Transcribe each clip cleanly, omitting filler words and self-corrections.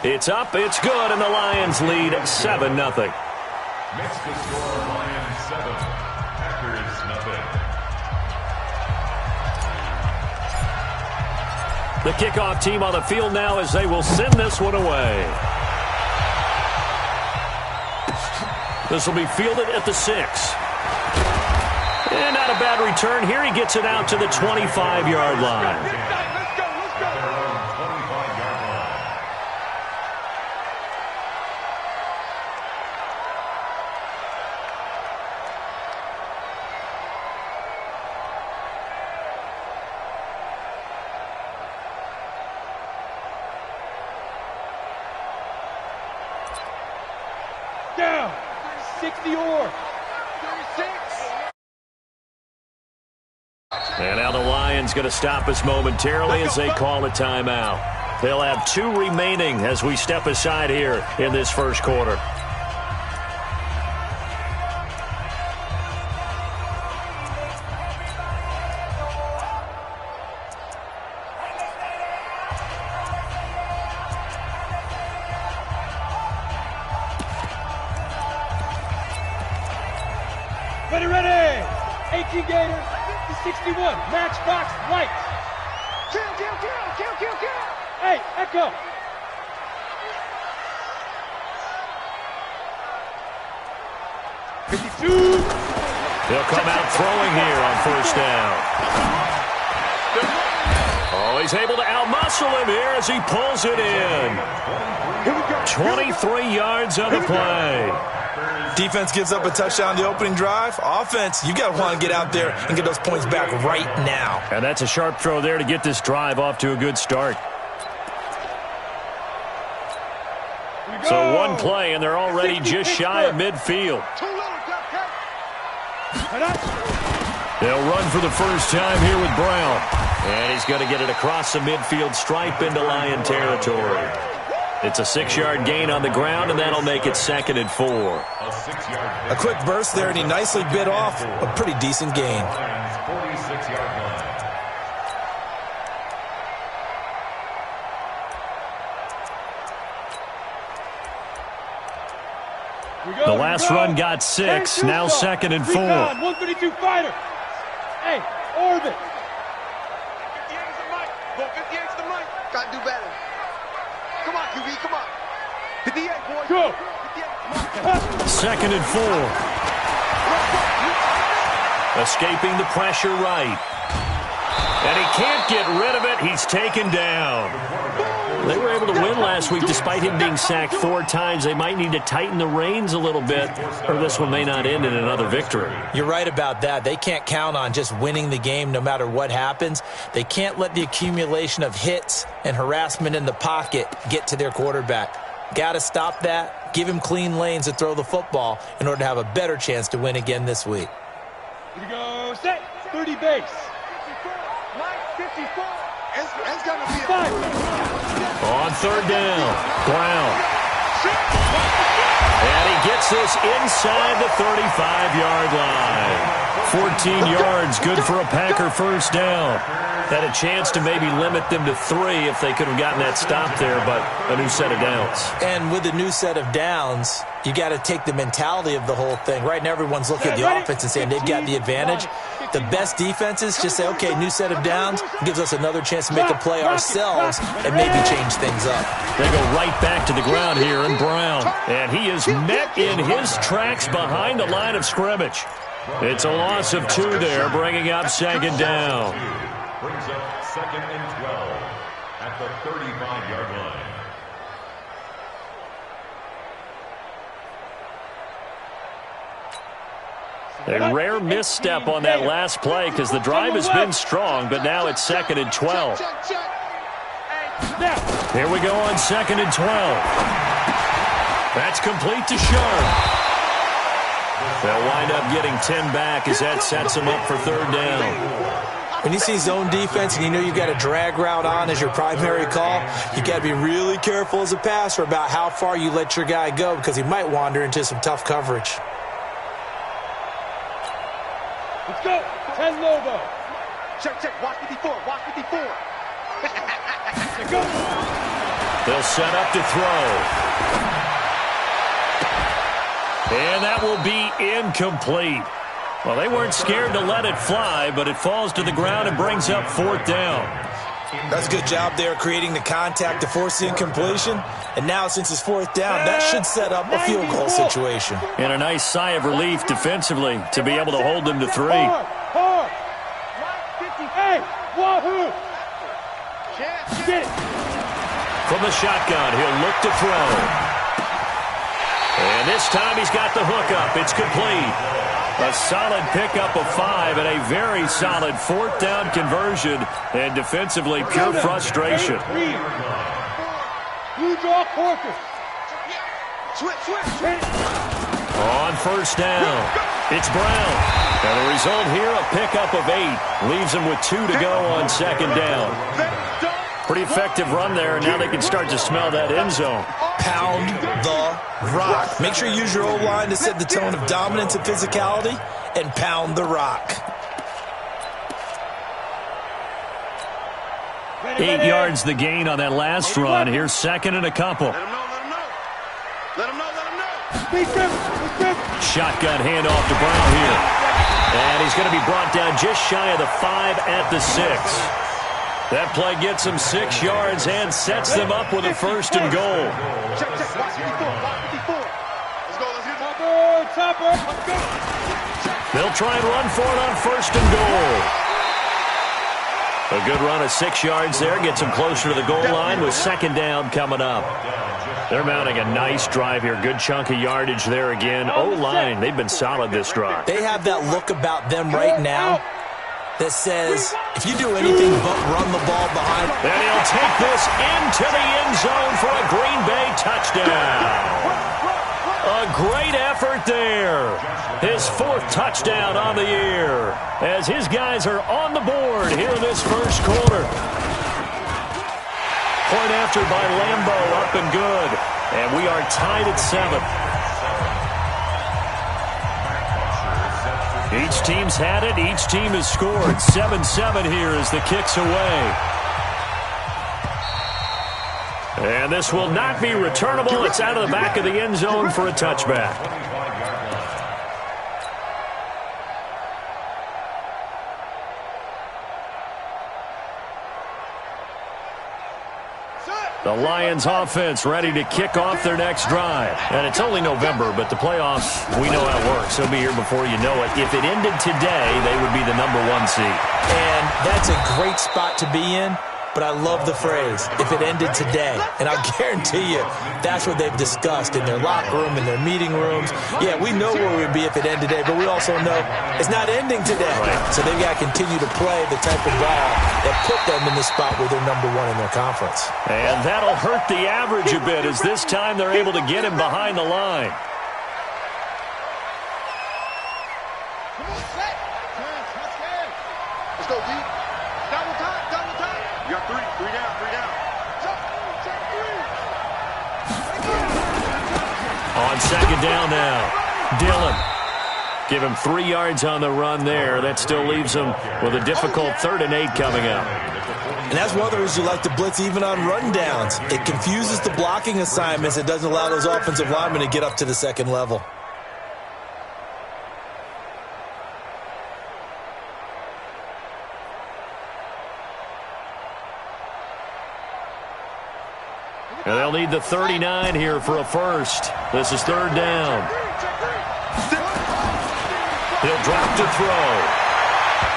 It's up, it's good, and the Lions lead 7-0. Makes the score Lions 7, Packers nothing. The kickoff team on the field now as they will send this one away. This will be fielded at the 6. And not a bad return here. He gets it out to the 25-yard line. Down. 60 or 36. And now the Lions going to stop us momentarily as they call a timeout. They'll have 2 remaining as we step aside here in this first quarter. Ready. 18 Gators. 61, matchbox lights. Kill. Hey, Echo. He'll come out throwing here on first down. Oh, he's able to outmuscle him here as he pulls it in. 23 yards on the play. Defense gives up a touchdown the opening drive. Offense, you got to want to get out there and get those points back right now. And that's a sharp throw there to get this drive off to a good start. So one play, and they're already just shy of midfield. They'll run for the first time here with Brown. And he's going to get it across the midfield stripe into Lion territory. It's a 6-yard gain on the ground, and that'll make it 2nd and 4. A quick burst there, and he nicely bit off a pretty decent gain. 46-yard line. The last run got 6, now 2nd and 4. 152 fighter. Hey, orbit. 58's the mic. Go 58's the mic. Gotta do better. Come on, QB, come on. 58, boy. Go. 58, 2nd and 4. Escaping the pressure right. And he can't get rid of it. He's taken down. They were able to win last week despite him being sacked 4 times. They might need to tighten the reins a little bit, or this one may not end in another victory. You're right about that. They can't count on just winning the game no matter what happens. They can't let the accumulation of hits and harassment in the pocket get to their quarterback. Got to stop that, give him clean lanes to throw the football in order to have a better chance to win again this week. Here we go. Set. 30 base. 54. It's gonna be 5. On 3rd down, Brown. And he gets this inside the 35-yard line. 14 yards, good for a Packer first down. Had a chance to maybe limit them to 3 if they could have gotten that stop there, but a new set of downs. And with a new set of downs, you got to take the mentality of the whole thing. Right now, everyone's looking at the offense and saying they've got the advantage. The best defenses just say, okay, new set of downs, gives us another chance to make a play ourselves and maybe change things up. They go right back to the ground here in Brown. And he is met in his tracks behind the line of scrimmage. It's a loss of 2 there, bringing up 2nd down. Brings up 2nd and 12 at the 35-yard line. A rare misstep on that last play because the drive has been strong, but now it's 2nd and 12. Here we go on 2nd and 12. That's complete to Sharp. They'll wind up getting 10 back as that sets them up for 3rd down. When you see zone defense and you know you've got a drag route on as your primary call, you've got to be really careful as a passer about how far you let your guy go because he might wander into some tough coverage. Let's go. 10 Lobo. Check. Watch 54. Watch 54. Let's go. They'll set up to throw. And that will be incomplete. Well, they weren't scared to let it fly, but it falls to the ground and brings up 4th down. That's a good job there creating the contact to force the incompletion. And now, since it's 4th down, that should set up a field goal situation. And a nice sigh of relief defensively to be able to hold them to 3. Hard. Hey, wahoo! Get it. From the shotgun, he'll look to throw. And this time he's got the hook up. It's complete. A solid pickup of 5 and a very solid 4th down conversion. And defensively, pure frustration. You draw Corker. Switch. On 1st down, it's Brown. And the result here, a pickup of 8. Leaves him with 2 to go on 2nd down. Pretty effective run there, and now they can start to smell that end zone. Pound the rock. Make sure you use your O-line to set the tone of dominance and physicality, and pound the rock. 8 yards the gain on that last run. Here's 2nd and a couple. Let him know. Shotgun handoff to Brown here. And he's going to be brought down just shy of the 5 at the 6. That play gets them 6 yards and sets them up with a 1st and goal. Check. Watch 54. Let's go. Chopper. Let's go. They'll try and run for it on 1st and goal. A good run of 6 yards there. Gets them closer to the goal line with 2nd down coming up. They're mounting a nice drive here. Good chunk of yardage there again. O-line, they've been solid this drive. They have that look about them right now that says, if you do anything but run the ball behind. And he'll take this into the end zone for a Green Bay touchdown. A great effort there. His 4th touchdown on the year as his guys are on the board here in this 1st quarter. Point after by Lambo, up and good. And we are tied at 7. Each team's had it. Each team has scored. 7-7 here as the kick's away. And this will not be returnable. It's out of the back of the end zone for a touchback. The Lions offense ready to kick off their next drive. And it's only November, but the playoffs, we know how it works. They'll be here before you know it. If it ended today, they would be the number 1 seed. And that's a great spot to be in. But I love the phrase, if it ended today. And I'll guarantee you, that's what they've discussed in their locker room, in their meeting rooms. Yeah, we know where we'd be if it ended today, but we also know it's not ending today. Right. So they've got to continue to play the type of ball that put them in the spot where they're number 1 in their conference. And that'll hurt the average a bit as this time they're able to get him behind the line. Let's go, D. Double time. You got 3 down. On 2nd down now, Dillon. Give him 3 yards on the run there. That still leaves him with a difficult 3rd and 8 coming up. And that's one of the reasons you like to blitz even on run downs. It confuses the blocking assignments. It doesn't allow those offensive linemen to get up to the 2nd level. And they'll need the 39 here for a 1st. This is 3rd down. He'll drop to throw.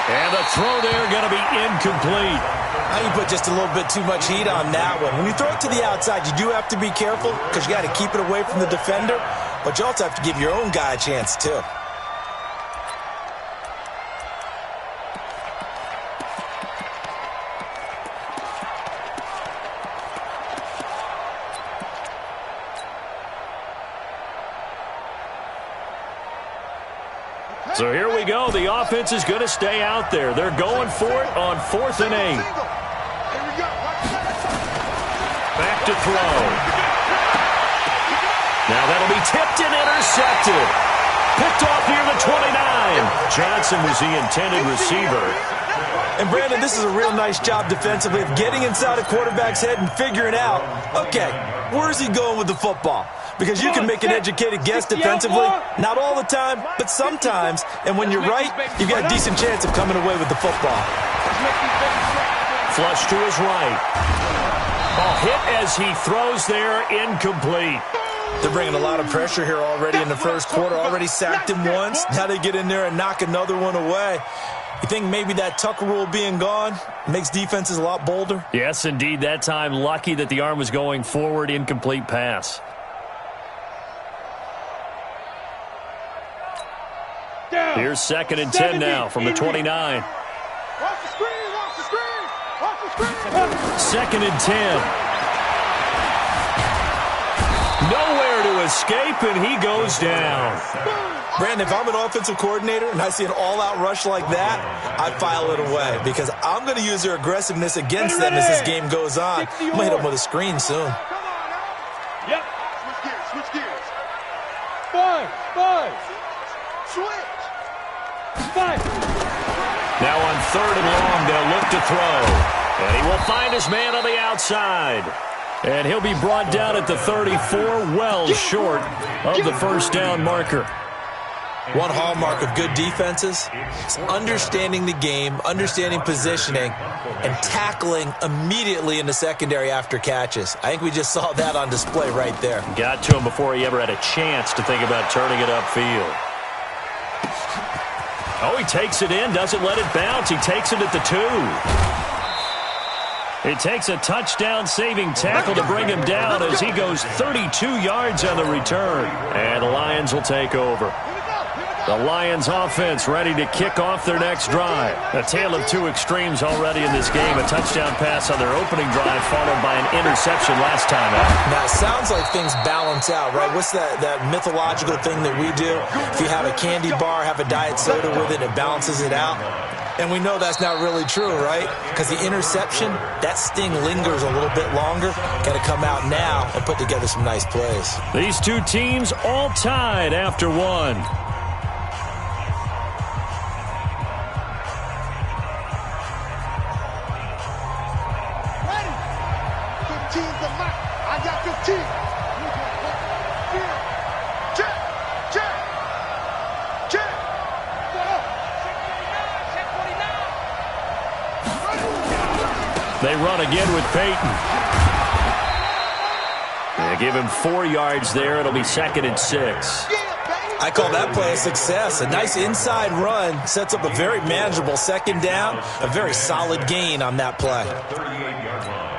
And the throw there going to be incomplete. I think you put just a little bit too much heat on that one. When you throw it to the outside, you do have to be careful because you got to keep it away from the defender. But you also have to give your own guy a chance, too. So here we go. The offense is going to stay out there. They're going for it on 4th and 8. Back to throw. Now that'll be tipped and intercepted. Picked off near the 29. Johnson was the intended receiver. And, Brandon, this is a real nice job defensively of getting inside a quarterback's head and figuring out, okay, where's he going with the football? Because you can make an educated guess defensively, not all the time, but sometimes. And when you're right, you've got a decent chance of coming away with the football. Flush to his right. Ball hit as he throws there, incomplete. They're bringing a lot of pressure here already in the first quarter. Already sacked him once. Now they get in there and knock another one away. You think maybe that Tucker rule being gone makes defenses a lot bolder? Yes, indeed. That time, lucky that the arm was going forward, incomplete pass. Here's 2nd and 10 now from the 29. Watch the screen, watch the screen, watch the screen. 2nd and 10. Nowhere to escape, and he goes down. Brandon, if I'm an offensive coordinator and I see an all-out rush like that, I file it away because I'm going to use their aggressiveness against them as this game goes on. I'm going to hit them with a screen soon. Yep. Switch gears. Five. Switch. Now on 3rd and long, they'll look to throw. And he will find his man on the outside. And he'll be brought down at the 34, well short of the first down marker. One hallmark of good defenses is understanding the game, understanding positioning, and tackling immediately in the secondary after catches. I think we just saw that on display right there. Got to him before he ever had a chance to think about turning it upfield. Oh, he takes it in, doesn't let it bounce. He takes it at the 2. It takes a touchdown-saving tackle to bring him down as he goes 32 yards on the return. And the Lions will take over. The Lions offense ready to kick off their next drive. A tale of two extremes already in this game. A touchdown pass on their opening drive followed by an interception last time out. Now, it sounds like things balance out, right? What's that mythological thing that we do? If you have a candy bar, have a diet soda with it, it balances it out. And we know that's not really true, right? Because the interception, that sting lingers a little bit longer. Got to come out now and put together some nice plays. These two teams all tied after one. I got 15. Check. They run again with Peyton. They give him 4 yards there. It'll be 2nd and 6. I call that play a success. A nice inside run sets up a very manageable 2nd down. A very solid gain on that play. 38-yard line.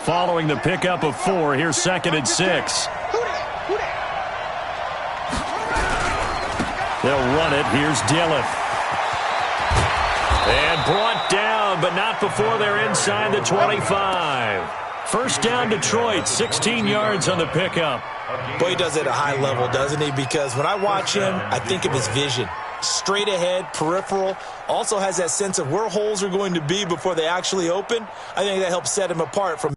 Following the pickup of 4, here's 2nd and 6. They'll run it. Here's Dillon. And brought down, but not before they're inside the 25. First down, Detroit, 16 yards on the pickup. Boy, he does it at a high level, doesn't he? Because when I watch him, I think of his vision. Straight ahead, peripheral, also has that sense of where holes are going to be before they actually open. I think that helps set him apart from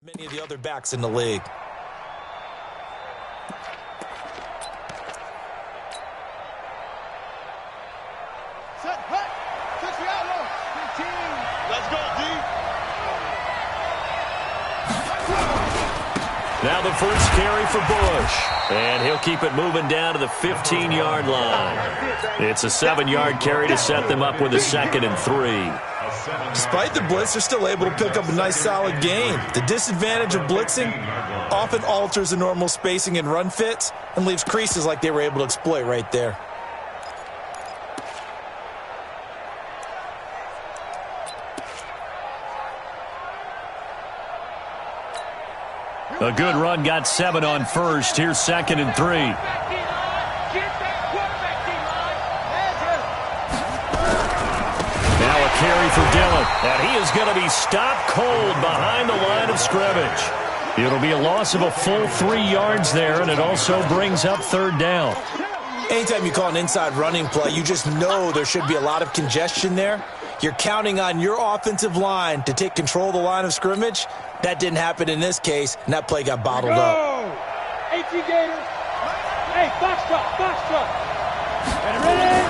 many of the other backs in the league. Set, hut, touch the outlaw. 15. Let's go, D. Now the first carry for Bush. And he'll keep it moving down to the 15-yard line. It's a 7-yard carry to set them up with a 2nd and 3. Despite the blitz, they're still able to pick up a nice, solid gain. The disadvantage of blitzing often alters the normal spacing and run fits and leaves creases like they were able to exploit right there. A good run got 7 on first. Here's 2nd and 3. Now a carry for Dillon. And he is going to be stopped cold behind the line of scrimmage. It'll be a loss of a full 3 yards there, and it also brings up 3rd down. Anytime you call an inside running play, you just know there should be a lot of congestion there. You're counting on your offensive line to take control of the line of scrimmage. That didn't happen in this case, and that play got bottled up. 18 Gators. Hey, box truck. Ready?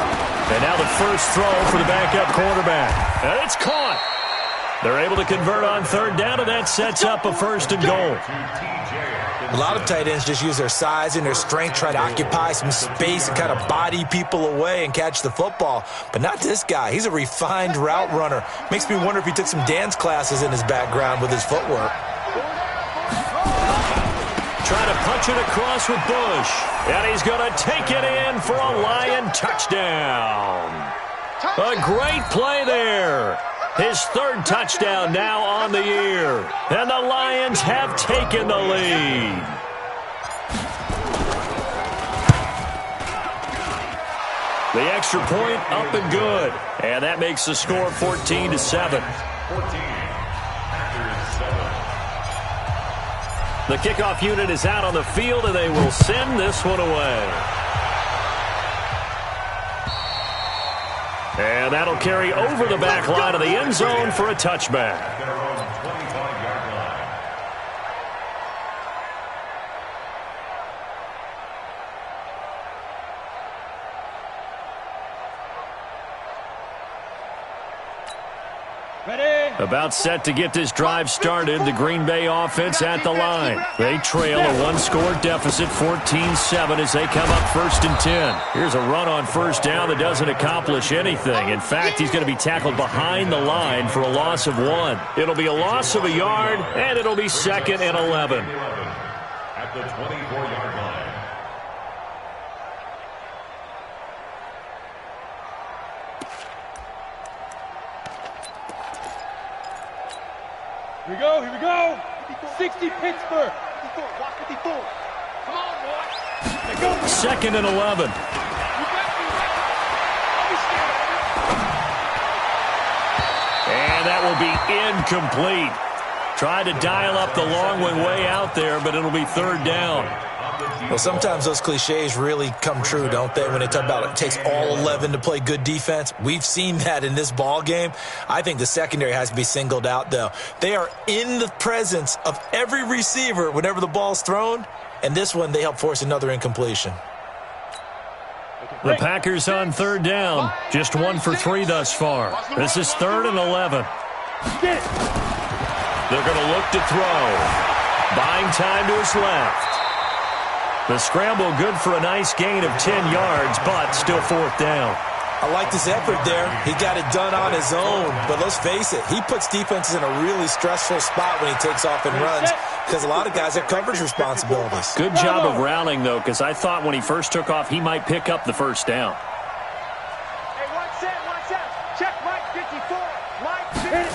And now the first throw for the backup quarterback. And it's caught. They're able to convert on 3rd down, and that sets up a 1st and goal. A lot of tight ends just use their size and their strength, try to occupy some space and kind of body people away and catch the football. But not this guy. He's a refined route runner. Makes me wonder if he took some dance classes in his background with his footwork. Trying to punch it across with Bush. And he's going to take it in for a Lion touchdown. A great play there. His 3rd touchdown now on the year. And the Lions have taken the lead. The extra point up and good. And that makes the score 14-7. 14. The kickoff unit is out on the field, and they will send this one away. And that'll carry over the back line of the end zone for a touchback. Their own 25-yard line. Ready? About set to get this drive started, the Green Bay offense at the line. They trail a 1-score deficit, 14-7, as they come up 1st and 10. Here's a run on 1st down that doesn't accomplish anything. In fact, he's going to be tackled behind the line for a loss of 1. It'll be a loss of a yard, and it'll be 2nd and 11. At the 24-yard line. Here we go. 60 Pittsburgh. 54, watch 54. Come on, boy. Let's go. 2nd and 11. And that will be incomplete. Tried to dial up the long way out there, but it'll be 3rd down. Well, sometimes those cliches really come true, don't they, when they talk about it takes all 11 to play good defense? We've seen that in this ball game. I think the secondary has to be singled out, though. They are in the presence of every receiver whenever the ball's thrown, and this one they help force another incompletion. The Packers on 3rd down. Just 1 for 3 thus far. This is 3rd and 11. They're going to look to throw. Buying time to his left. The scramble good for a nice gain of 10 yards, but still 4th down. I like this effort there. He got it done on his own. But let's face it, he puts defenses in a really stressful spot when he takes off and runs because a lot of guys have coverage responsibilities. Good job of rallying, though, because I thought when he first took off, he might pick up the 1st down. Hey, watch out. Check Mike 54. Mike 50.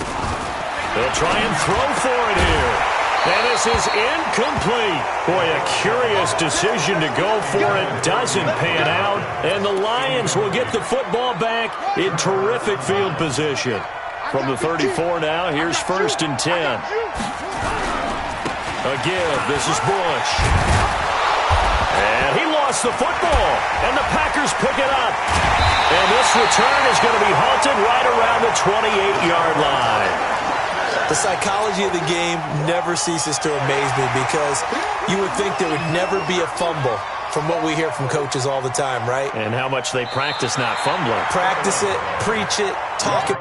They'll try and throw for it here. And this is incomplete. Boy, a curious decision to go for it. Doesn't pan out. And the Lions will get the football back in terrific field position. From the 34 now, here's 1st and 10. A give. This is Bush. And he lost the football. And the Packers pick it up. And this return is going to be halted right around the 28-yard line. The psychology of the game never ceases to amaze me because you would think there would never be a fumble from what we hear from coaches all the time, right? And how much they practice not fumbling. Practice it, preach it, talk it.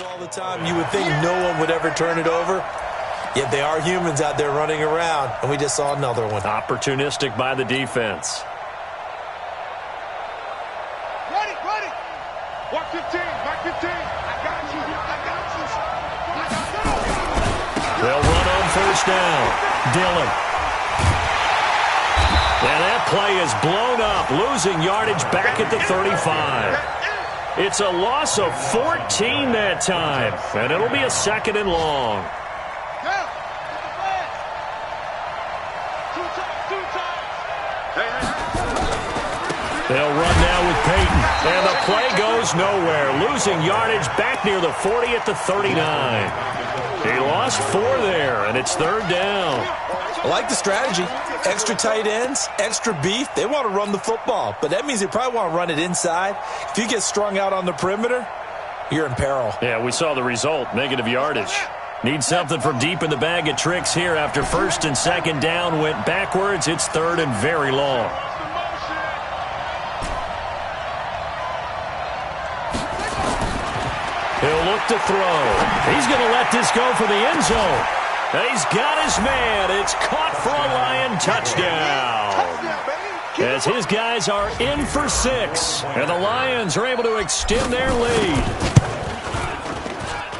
All the time, you would think no one would ever turn it over. Yet they are humans out there running around, and we just saw another one. Opportunistic by the defense. Ready, ready. Mark 15, Mark 15. I got you, I got you. They'll run on first down. Dillon. And that play is blown up, losing yardage back at the 35. It's a loss of 14 that time, and it'll be a 2nd and long. They'll run now with Peyton, and the play goes nowhere, losing yardage back near the 40 at the 39. He lost 4 there, and it's 3rd down. I like the strategy. Extra tight ends, extra beef. They want to run the football, but that means they probably want to run it inside. If you get strung out on the perimeter, you're in peril. Yeah, we saw the result, negative yardage. Need something from deep in the bag of tricks here after 1st and 2nd down went backwards. It's 3rd and very long. He'll look to throw. He's going to let this go for the end zone. He's got his man. It's caught for a Lion touchdown. As his guys are in for 6. And the Lions are able to extend their lead.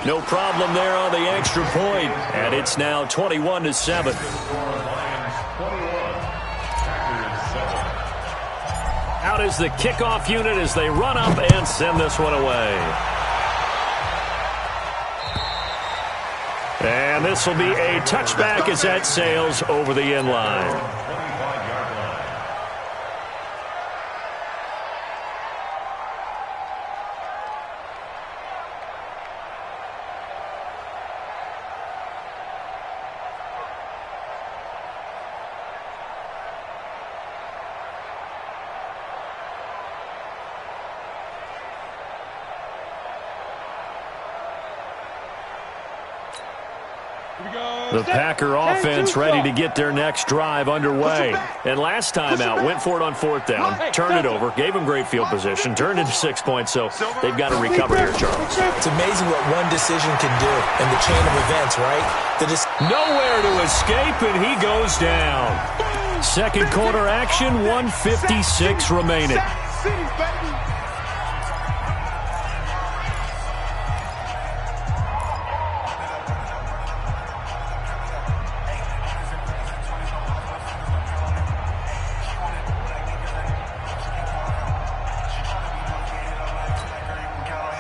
No problem there on the extra point. And it's now 21-7. Out is the kickoff unit as they run up and send this one away. And this will be a touchback as that sails over the end line. The Packer offense ready to get their next drive underway. And last time out, went for it on 4th down, turned it over, gave them great field position, turned into 6 points, so they've got to recover here, Charles. It's amazing what one decision can do in the chain of events, right? Nowhere to escape, and he goes down. 2nd quarter action, 1:56 remaining.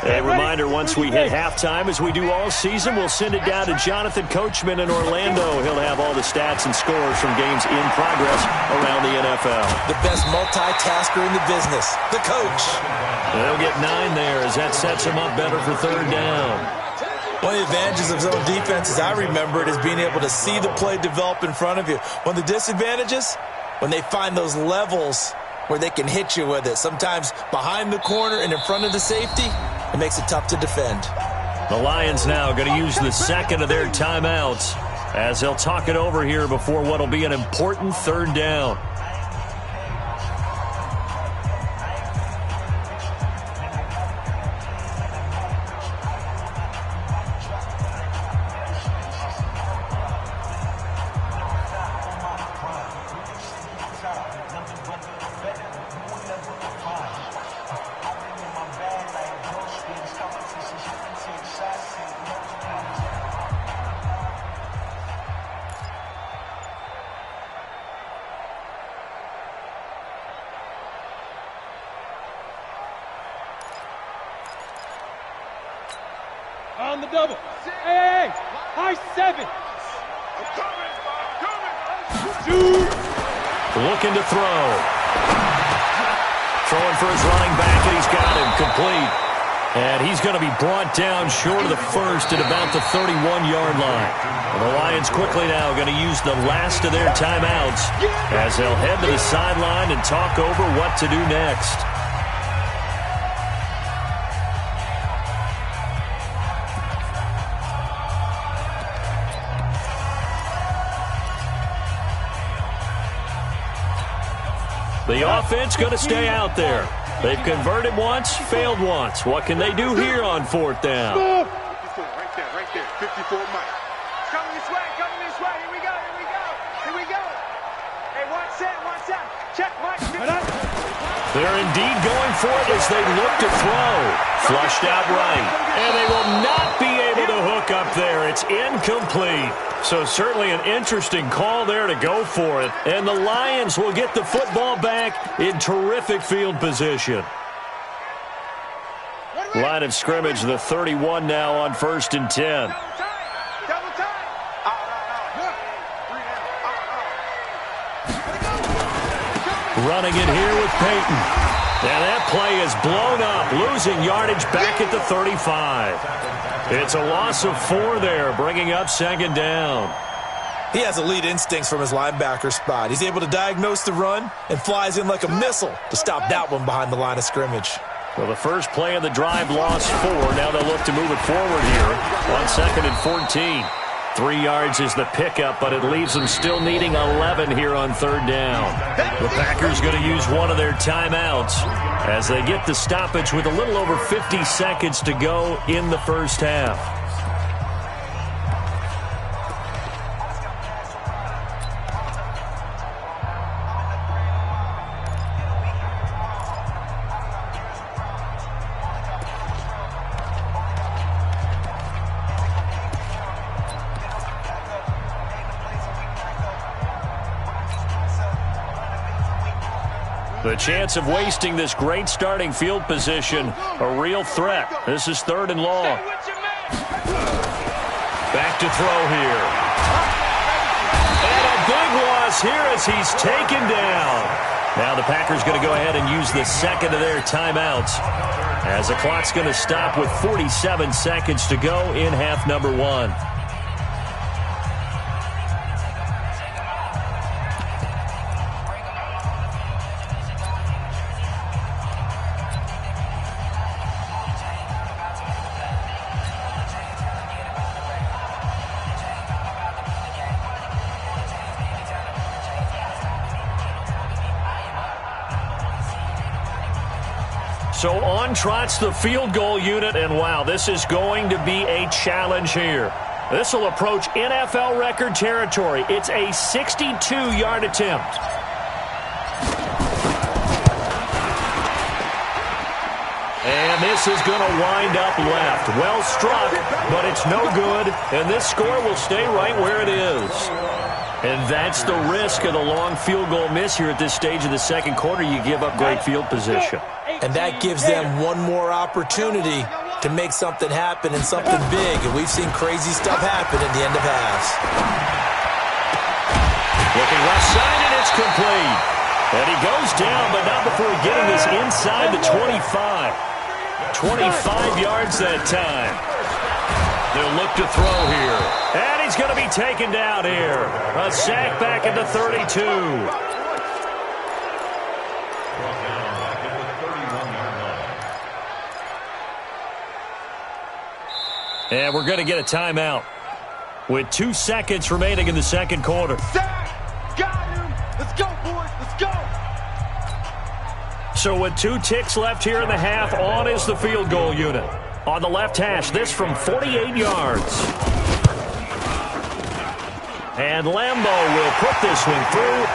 A reminder, once we hit halftime, as we do all season, we'll send it down to Jonathan Coachman in Orlando. He'll have all the stats and scores from games in progress around the NFL. The best multitasker in the business, the coach. They'll get 9 there as that sets him up better for 3rd down. One of the advantages of zone defense, as I remember it, is being able to see the play develop in front of you. One of the disadvantages, when they find those levels where they can hit you with it, sometimes behind the corner and in front of the safety, it makes it tough to defend. The Lions now going to use the 2nd of their timeouts as they'll talk it over here before what will be an important 3rd down. On the double. Hey, high 7. Looking to throw. Throwing for his running back, and he's got him complete. And he's going to be brought down short of the 1st at about the 31-yard line. And the Lions quickly now going to use the last of their timeouts as they'll head to the sideline and talk over what to do next. The offense going to stay out there. They've converted once, failed once. What can they do here on 4th down? there. 54 Mike. Coming this way, coming this way. Here we go, here we go, here we go. Hey, watch that. Check, Mike. They're indeed going for it as they look to throw. Flushed out right. And they will not be able to hook up there. It's incomplete. So certainly an interesting call there to go for it. And the Lions will get the football back in terrific field position. Line of scrimmage, the 31 now on 1st and 10. Double time. Running it here with Peyton. And that play is blown up, losing yardage back at the 35. It's a loss of 4 there, bringing up 2nd down. He has elite instincts from his linebacker spot. He's able to diagnose the run and flies in like a missile to stop that one behind the line of scrimmage. Well, the first play of the drive lost 4. Now they'll look to move it forward here on 2nd and 14. 3 yards is the pickup, but it leaves them still needing 11 here on 3rd down. The Packers going to use one of their timeouts as they get the stoppage with a little over 50 seconds to go in the first half. The chance of wasting this great starting field position, a real threat. This is 3rd and long. Back to throw here. And a big loss here as he's taken down. Now the Packers going to go ahead and use the second of their timeouts as the clock's going to stop with 47 seconds to go in half number 1. So on trots the field goal unit, and wow, this is going to be a challenge here. This will approach NFL record territory. It's a 62-yard attempt. And this is going to wind up left. Well struck, but it's no good, and this score will stay right where it is. And that's the risk of the long field goal miss here at this stage of the second quarter. You give up great field position. And that gives them one more opportunity to make something happen and something big. And we've seen crazy stuff happen at the end of halves. Looking left side, and it's complete. And he goes down, but not before getting this inside the 25. 25 yards that time. They'll look to throw here. And he's going to be taken down here. A sack back at the 32. And we're going to get a timeout with 2 seconds remaining in the second quarter. Sack! Got him! Let's go, boys! Let's go! So with 2 ticks left here in the half, on is the field goal unit. On the left hash, this from 48 yards. And Lambeau will put this one through.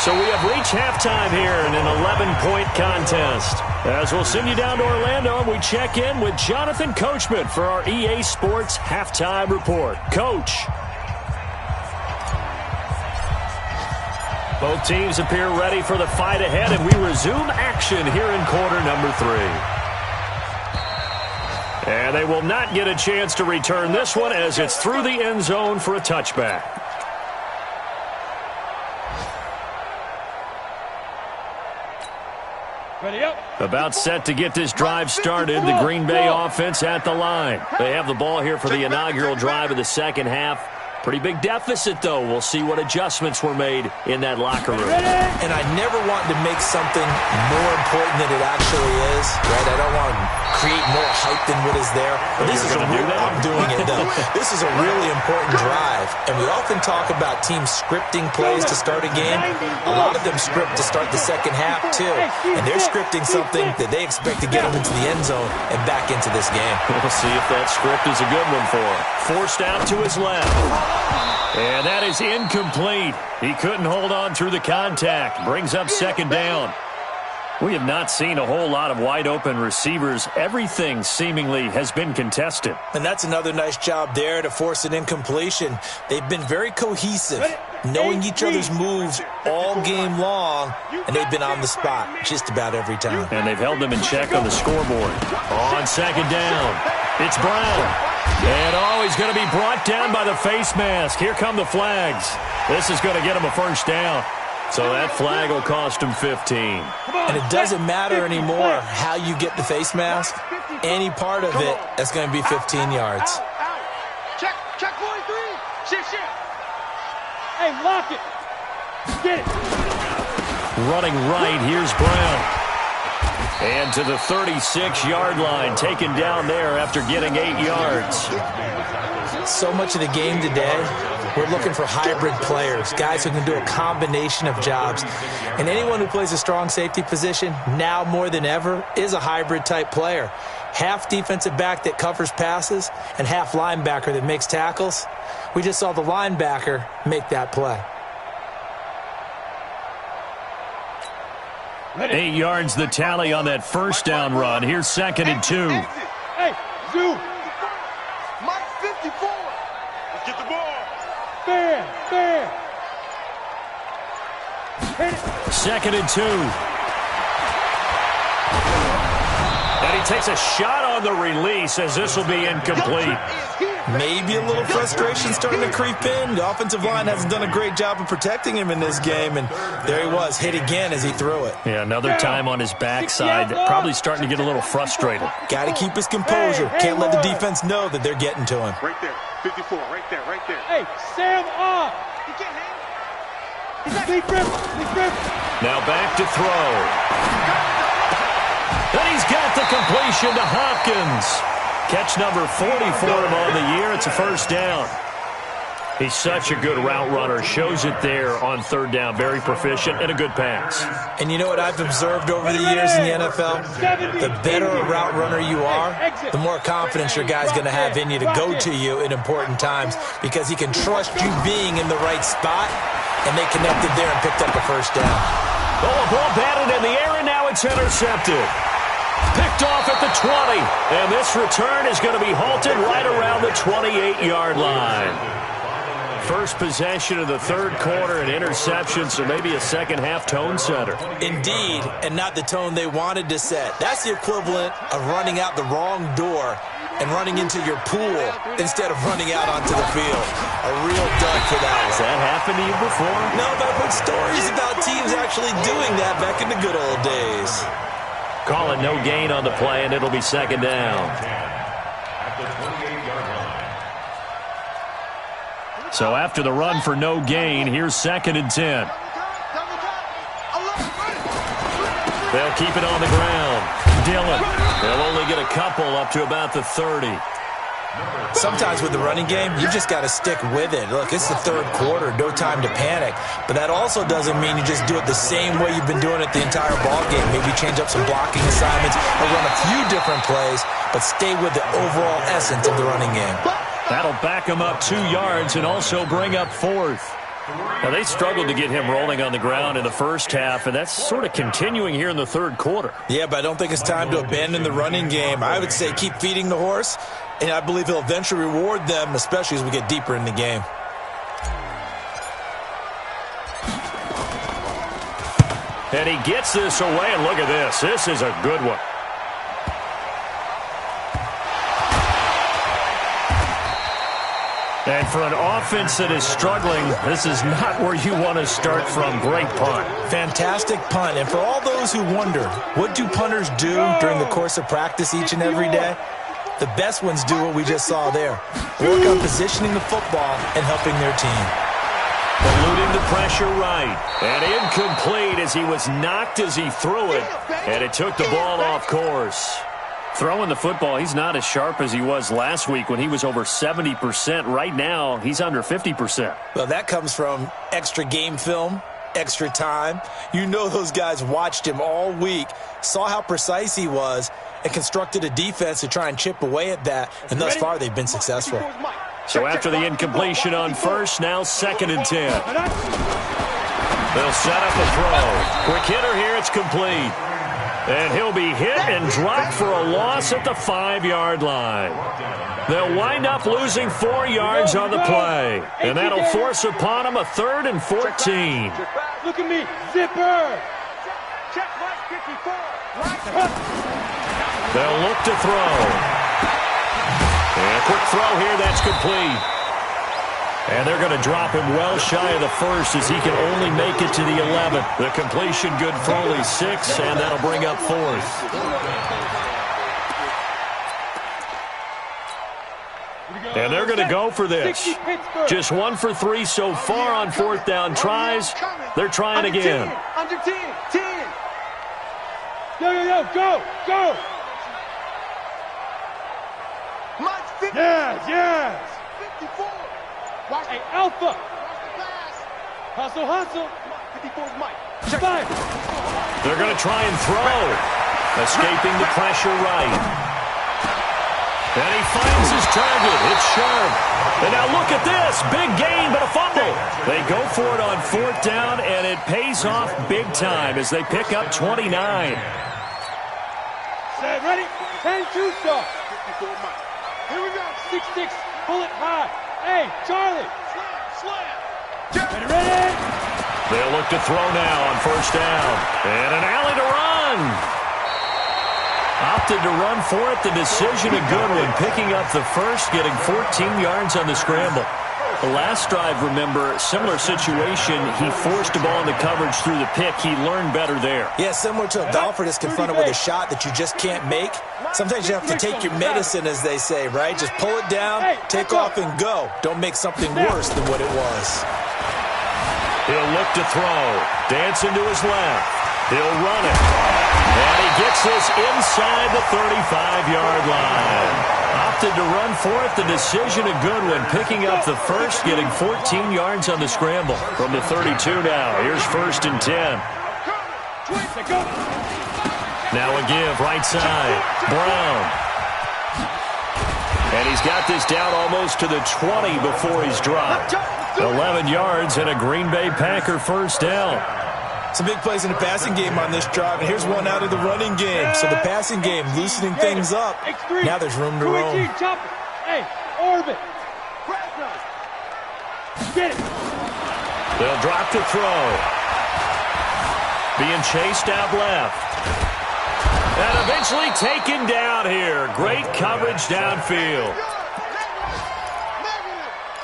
So we have reached halftime here in an 11-point contest. As we'll send you down to Orlando, and we check in with Jonathan Coachman for our EA Sports Halftime Report. Coach. Both teams appear ready for the fight ahead, and we resume action here in quarter number 3. And they will not get a chance to return this one as it's through the end zone for a touchback. Ready up. About set to get this drive started, the Green Bay offense at the line. They have the ball here for the inaugural drive of the second half. Pretty big deficit, though. We'll see what adjustments were made in that locker room. And I never want to make something more important than it actually is, right? I don't want create more hype than what is there. But this is I'm doing it, though. This is a really important drive, and we often talk about teams scripting plays to start a game. A lot of them script to start the second half, too, and they're scripting something that they expect to get them into the end zone and back into this game. We'll see if that script is a good one for him. Forced out to his left. And that is incomplete. He couldn't hold on through the contact. Brings up second down. We have not seen a whole lot of wide-open receivers. Everything seemingly has been contested. And that's another nice job there to force an incompletion. They've been very cohesive, knowing each other's moves all game long, and they've been on the spot just about every time. And they've held them in check on the scoreboard. On second down, it's Brown. And, he's going to be brought down by the face mask. Here come the flags. This is going to get him a first down. So that flag will cost him 15. And it doesn't matter anymore how you get the face mask. Any part of it, that's going to be 15 yards. Check 43. Shit. Hey, lock it. Get it. Running right, here's Brown. And to the 36-yard line, taken down there after getting 8 yards. So much of the game today, we're looking for hybrid players, guys who can do a combination of jobs. And anyone who plays a strong safety position, now more than ever, is a hybrid-type player. Half defensive back that covers passes and half linebacker that makes tackles. We just saw the linebacker make that play. 8 yards the tally on that first down run. Here's second and 2. Hey, Zoo. Mike 54. Let's get the ball. Fair. Hit it. Second and 2. And he takes a shot on the release as this will be incomplete. Maybe a little frustration starting to creep in. The offensive line hasn't done a great job of protecting him in this game, and there he was, hit again as he threw it. Yeah, another time on his backside, probably starting to get a little frustrated. Got to keep his composure. Can't let the defense know that they're getting to him. Right there. 54. Right there. Hey, Sam off. He can't hang. Lee Griffin. Now back to throw. And he's got the completion to Hopkins. Catch number 40 for him on the year. It's a first down. He's such a good route runner. Shows it there on third down. Very proficient and a good pass. And you know what I've observed over the years in the NFL? The better a route runner you are, the more confidence your guy's going to have in you to go to you in important times because he can trust you being in the right spot, and they connected there and picked up a first down. Oh, a ball batted in the air, and now it's intercepted. Picked off at the 20, and this return is going to be halted right around the 28-yard line. First possession of the third quarter, an interception, so maybe a second-half tone setter. Indeed, and not the tone they wanted to set. That's the equivalent of running out the wrong door and running into your pool instead of running out onto the field. A real dud for that one. Has that happened to you before? No, but I've heard stories about teams actually doing that back in the good old days. Calling no gain on the play, and it'll be second down. So after the run for no gain, here's second and 10. They'll keep it on the ground. Dillon, they'll only get a couple up to about the 30. Sometimes with the running game, you just got to stick with it. Look, it's the third quarter, no time to panic. But that also doesn't mean you just do it the same way you've been doing it the entire ball game. Maybe change up some blocking assignments or run a few different plays, but stay with the overall essence of the running game. That'll back him up 2 yards and also bring up fourth. Now, they struggled to get him rolling on the ground in the first half, and that's sort of continuing here in the third quarter. Yeah, but I don't think it's time to abandon the running game. I would say keep feeding the horse, and I believe he'll eventually reward them, especially as we get deeper in the game. And he gets this away, and look at this. This is a good one. And for an offense that is struggling, this is not where you want to start from. Great punt. Fantastic punt. And for all those who wonder, what do punters do during the course of practice each and every day? The best ones do what we just saw there. Work on positioning the football and helping their team. Eluding the pressure right. And incomplete as he was knocked as he threw it. And it took the ball off course. Throwing the football, he's not as sharp as he was last week when he was over 70%. Right now, he's under 50%. Well, that comes from extra game film, extra time. You know those guys watched him all week, saw how precise he was, and constructed a defense to try and chip away at that, and thus far they've been successful. So after the incompletion on first, now 2nd and 10. They'll set up a throw. Quick hitter here, it's complete. And he'll be hit and dropped for a loss at the 5-yard line. They'll wind up losing 4 yards on the play. And that'll force upon them a 3rd and 14. Look at me, zipper. They'll look to throw. And a quick throw here, that's complete. And they're going to drop him well shy of the 1st as he can only make it to the 11th. The completion good for only 6, and that'll bring up 4th. And they're going to go for this. Just 1 for 3 so far on 4th down tries. They're trying again. Under 10, 10. Yo, go, go. Mike's 50. Yes. 54. Watch Hey, Alpha. the pass. Hustle. 54's Mike. Five. They're going to try and throw. Escaping the pressure right. And he finds his target. It's sharp. And now look at this. Big gain, but a fumble. They go for it on 4th down, and it pays off big time as they pick up 29. Set, ready? 10-2 stop. 54 Mike. Here we go. 6-6. Pull it high. Hey, Charlie. Slam. Ready? They'll look to throw now on 1st down. And an alley to run. Opted to run for it. The decision a good one. Picking up the 1st, getting 14 yards on the scramble. The last drive, remember, similar situation. He forced the ball into coverage through the pick. He learned better there. Yeah, similar to a golfer that's confronted with a shot that you just can't make. Sometimes you have to take your medicine, as they say, right? Just pull it down, take off, and go. Don't make something worse than what it was. He'll look to throw. Dancing to his left. He'll run it. And he gets this inside the 35-yard line. Opted to run for it. The decision a good one. Picking up the 1st, getting 14 yards on the scramble. From the 32 now. Here's 1st and 10. Now a give, right side. Brown. And he's got this down almost to the 20 before he's dropped. 11 yards and a Green Bay Packer 1st down. Some big plays in the passing game on this drive, and here's one out of the running game. So the passing game loosening things up. Now there's room to roam. Hey, orbit. Get it. They'll drop to throw. Being chased out left. And eventually taken down here. Great coverage downfield.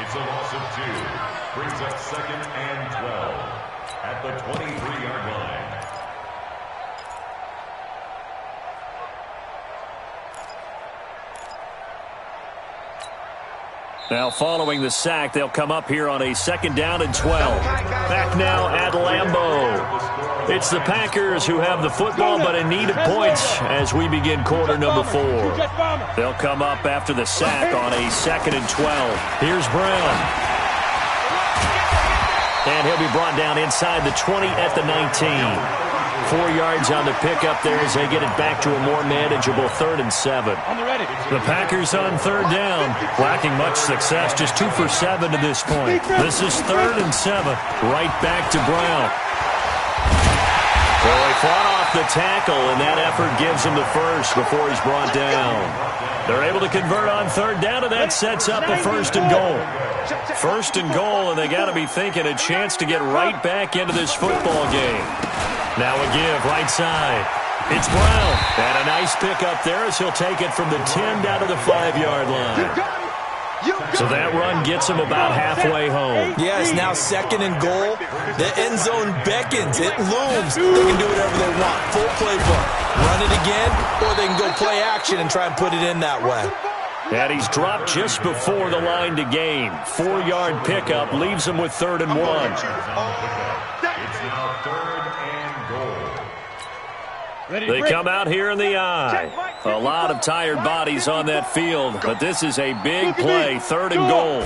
It's a loss of 2. Brings up 2nd and 12 at the 23-yard line. Now following the sack, they'll come up here on a 2nd down and 12. Back now at Lambeau. It's the Packers who have the football but in need of points as we begin quarter number 4. They'll come up after the sack on a 2nd and 12. Here's Brown. And he'll be brought down inside the 20 at the 19. 4 yards on the pickup there as they get it back to a more manageable 3rd and 7. The Packers on 3rd down, lacking much success, just 2 for 7 to this point. This is 3rd and 7, right back to Brown. Well, they fought off the tackle, and that effort gives him the 1st before he's brought down. They're able to convert on 3rd down, and that sets up a 1st and goal. 1st and goal, and they got to be thinking a chance to get right back into this football game. Now a give, right side. It's Brown. And a nice pickup there as he'll take it from the 10 down to the 5-yard line. So that run gets him about halfway home. Yeah, it's now 2nd and goal. The end zone beckons. It looms. They can do whatever they want. Full playbook. Run it again, or they can go play action and try and put it in that way. And he's dropped just before the line to gain. 4-yard pickup leaves him with 3rd and 1. It's now 3rd and goal. They come out here in the eye. A lot of tired bodies on that field, but this is a big play, 3rd and goal.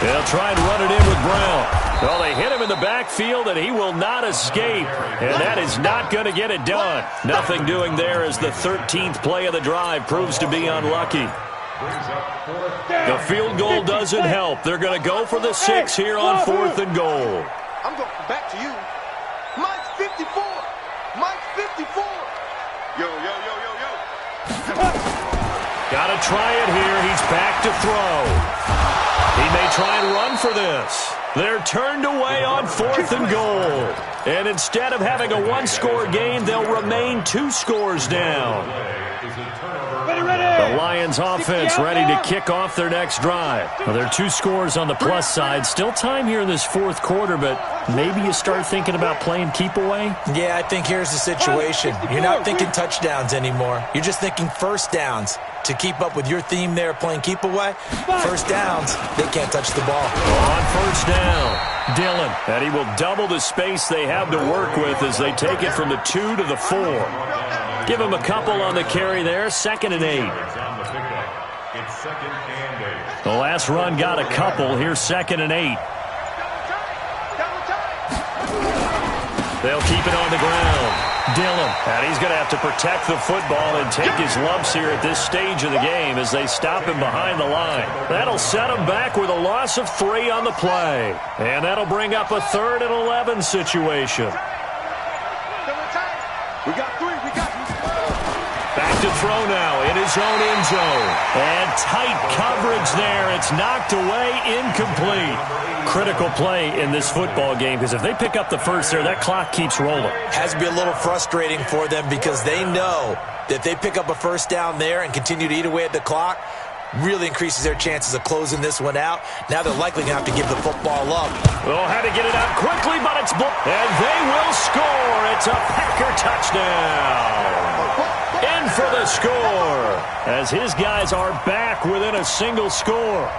They'll try and run it in with Brown. Well, they hit him in the backfield, and he will not escape. And that is not going to get it done. Nothing doing there as the 13th play of the drive proves to be unlucky. The field goal doesn't help. They're going to go for the 6 here on 4th and goal. I'm going back to you. Mike's 54. Mike's 54. Yo. Got to try it here. He's back to throw. He may try and run for this. They're turned away on 4th and goal. And instead of having a 1-score game, they'll remain 2 scores down. The Lions offense ready to kick off their next drive. Well, there are 2 scores on the plus side. Still time here in this 4th quarter, but maybe you start thinking about playing keep away? Yeah, I think here's the situation. You're not thinking touchdowns anymore. You're just thinking first downs. To keep up with your theme there, playing keep away, first downs, they can't touch the ball. On 1st down, Dillon. And he will double the space they have to work with as they take it from the 2 to the 4. Give him a couple on the carry there, 2nd and 8. The last run got a couple. Here's 2nd and 8. They'll keep it on the ground. Dillon, and he's going to have to protect the football and take his lumps here at this stage of the game as they stop him behind the line. That'll set him back with a loss of 3 on the play. And that'll bring up a 3rd and 11 situation. We got 3. Back to throw now in his own end zone. And tight coverage there. It's knocked away, incomplete. Critical play in this football game because if they pick up the first there, that clock keeps rolling. Has to be a little frustrating for them because they know that if they pick up a first down there and continue to eat away at the clock, really increases their chances of closing this one out. Now they're likely going to have to give the football up. Oh, had to get it out quickly, but it's blocked. And they will score. It's a Packer touchdown. In for the score as his guys are back within a single score.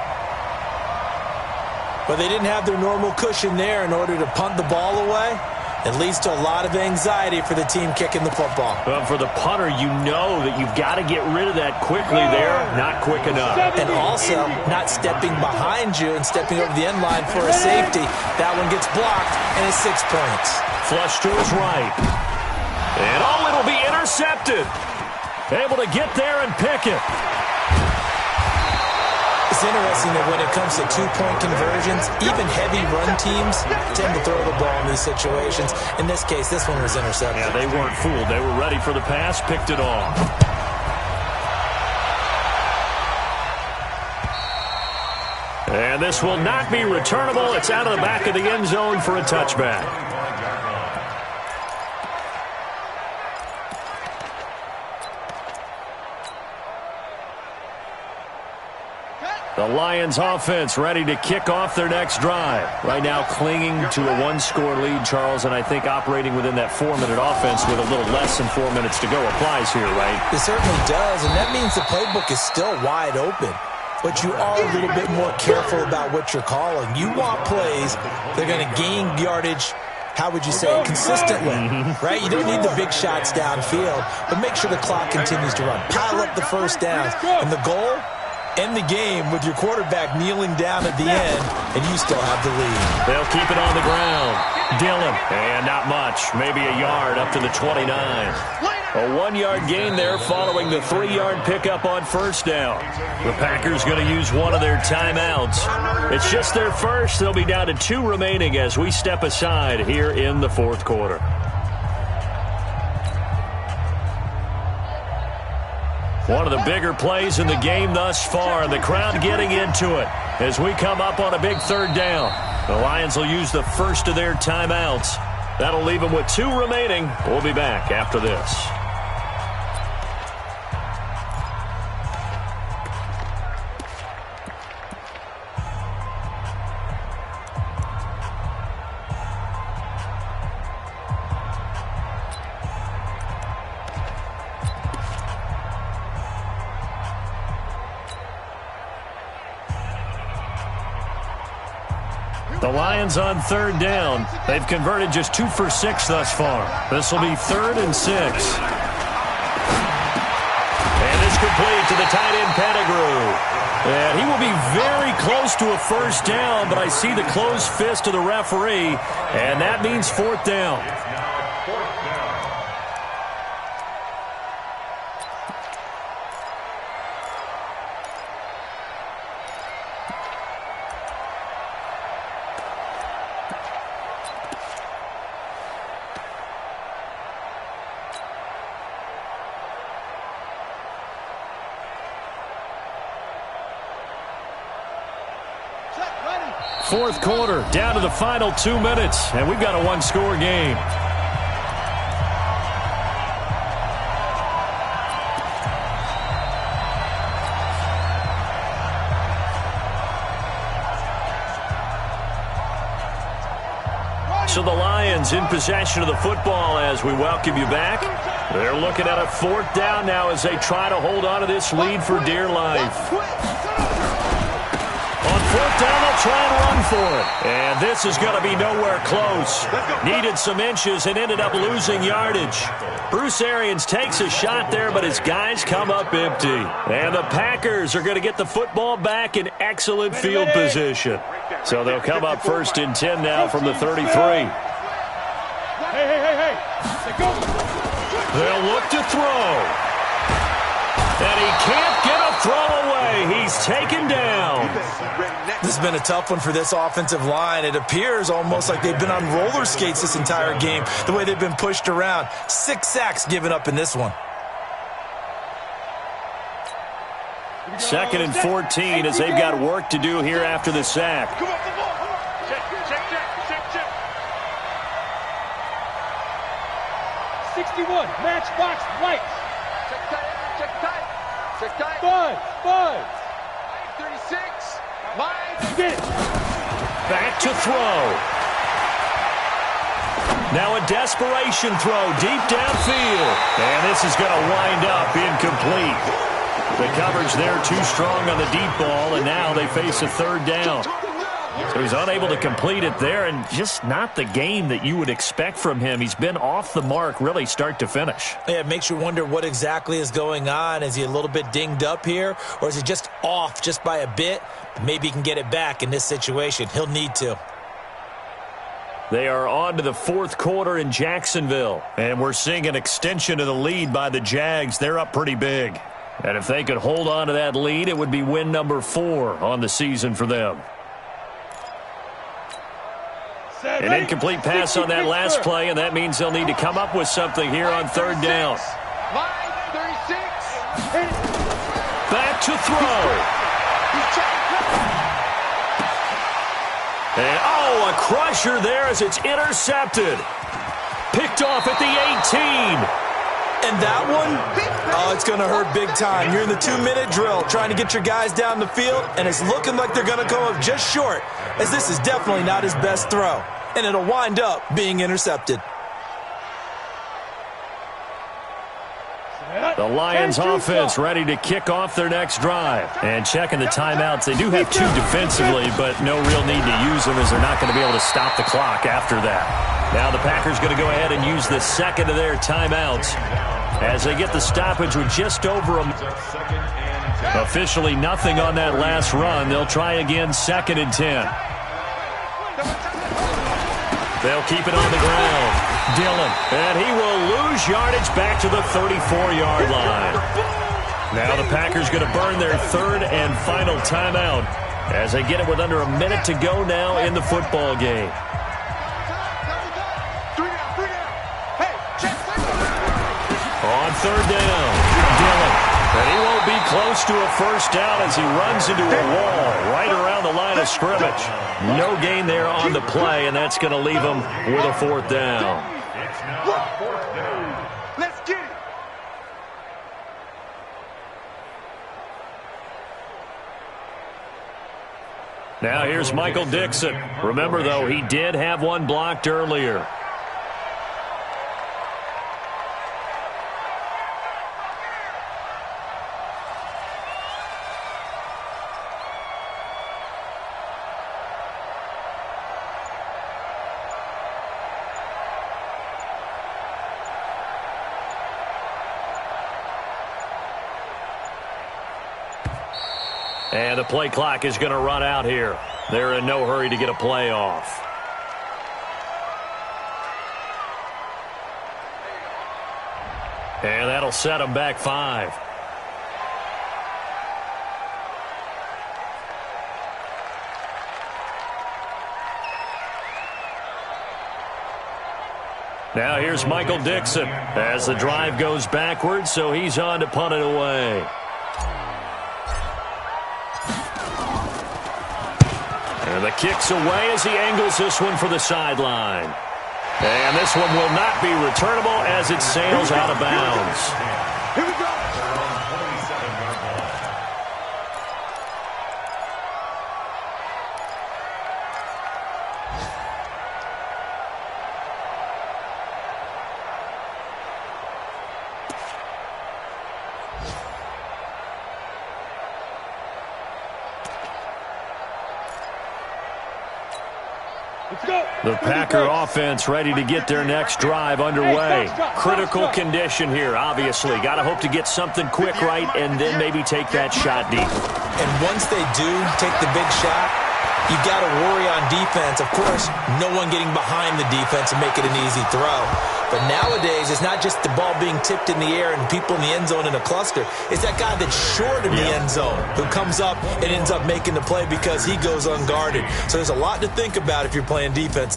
But they didn't have their normal cushion there in order to punt the ball away. It leads to a lot of anxiety for the team kicking the football. Well, for the punter, you know that you've got to get rid of that quickly there. Not quick enough. And also, not stepping behind you and stepping over the end line for a safety. That one gets blocked, and it's 6 points. Flush to his right. And it'll be intercepted. Able to get there and pick it. It's interesting that when it comes to 2-point conversions, even heavy run teams tend to throw the ball in these situations. In this case, this one was intercepted. Yeah, they weren't fooled. They were ready for the pass, picked it off. And this will not be returnable. It's out of the back of the end zone for a touchback. The Lions offense ready to kick off their next drive. Right now clinging to a 1-score lead, Charles, and I think operating within that 4-minute offense with a little less than 4 minutes to go applies here, right? It certainly does, and that means the playbook is still wide open. But you are a little bit more careful about what you're calling. You want plays that are going to gain yardage, how would you say, consistently, right? You don't need the big shots downfield, but make sure the clock continues to run. Pile up the first downs, and the goal, end the game with your quarterback kneeling down at the end, and you still have the lead. They'll keep it on the ground. Dillon, and not much, maybe a yard up to the 29. A 1-yard gain there following the 3-yard pickup on first down. The Packers going to use one of their timeouts. It's just their first. They'll be down to 2 remaining as we step aside here in the 4th quarter. One of the bigger plays in the game thus far, and the crowd getting into it as we come up on a big 3rd down. The Lions will use the first of their timeouts. That'll leave them with 2 remaining. We'll be back after this. The Lions on third down. They've converted just 2 for 6 thus far. This will be 3rd and 6. And it's complete to the tight end Pettigrew. And he will be very close to a first down, but I see the closed fist of the referee, and that means 4th down. Fourth quarter, down to the final 2 minutes, and we've got a one-score game. So the Lions in possession of the football as we welcome you back. They're looking at a 4th down now as they try to hold on to this lead for dear life. On 4th down, they'll try and run for it. And this is going to be nowhere close. Needed some inches and ended up losing yardage. Bruce Arians takes a shot there, but his guys come up empty. And the Packers are going to get the football back in excellent field position. So they'll come up 1st and 10 now from the 33. Hey. They'll look to throw. And he can't get a throw away. He's taken down. This has been a tough one for this offensive line. It appears almost like they've been on roller skates this entire game, the way they've been pushed around. 6 sacks given up in this one. 2nd and 14 as they've got work to do here after the sack. Check. 61, matchbox right. Check tight. 5. 36. Line. Get it. Back to throw. Now a desperation throw deep downfield. And this is going to wind up incomplete. The coverage there too strong on the deep ball, and now they face a 3rd down. So he's unable to complete it there, and just not the game that you would expect from him. He's been off the mark really start to finish. Yeah, it makes you wonder what exactly is going on. Is he a little bit dinged up here, or is he just off just by a bit? Maybe he can get it back in this situation. He'll need to. They are on to the 4th quarter in Jacksonville, and we're seeing an extension of the lead by the Jags. They're up pretty big. And if they could hold on to that lead, it would be win number 4 on the season for them. An incomplete pass on that last play, and that means they'll need to come up with something here on 3rd down. Line 36. Back to throw. And, a crusher there as it's intercepted. Picked off at the 18. And that one, it's going to hurt big time. You're in the 2-minute drill trying to get your guys down the field, and it's looking like they're going to come up just short, as this is definitely not his best throw. And it'll wind up being intercepted. The Lions offense ready to kick off their next drive. And checking the timeouts. They do have 2 defensively, but no real need to use them as they're not going to be able to stop the clock after that. Now the Packers going to go ahead and use the 2nd of their timeouts as they get the stoppage with just over a... Officially nothing on that last run. They'll try again 2nd and 10. They'll keep it on the ground. Dillon, and he will lose yardage back to the 34-yard line. Now the Packers going to burn their 3rd and final timeout as they get it with under a minute to go now in the football game. On 3rd down, Dillon, and he won't be close to a first down as he runs into a wall right around the line of scrimmage. No gain there on the play, and that's going to leave him with a 4th down. Let's get it. Now here's Michael Dixon. Remember, though, he did have one blocked earlier. And the play clock is going to run out here. They're in no hurry to get a play off. And that'll set them back 5. Now here's Michael Dixon as the drive goes backwards, so he's on to punt it away. And the kick's away as he angles this one for the sideline. And this one will not be returnable as it sails out of bounds. Here we go. The Packer offense ready to get their next drive underway. Critical condition here, obviously. Got to hope to get something quick right and then maybe take that shot deep. And once they do take the big shot, you got to worry on defense. Of course, no one getting behind the defense and make it an easy throw. But nowadays, it's not just the ball being tipped in the air and people in the end zone in a cluster. It's that guy that's short of the end zone who comes up and ends up making the play because he goes unguarded. So there's a lot to think about if you're playing defense.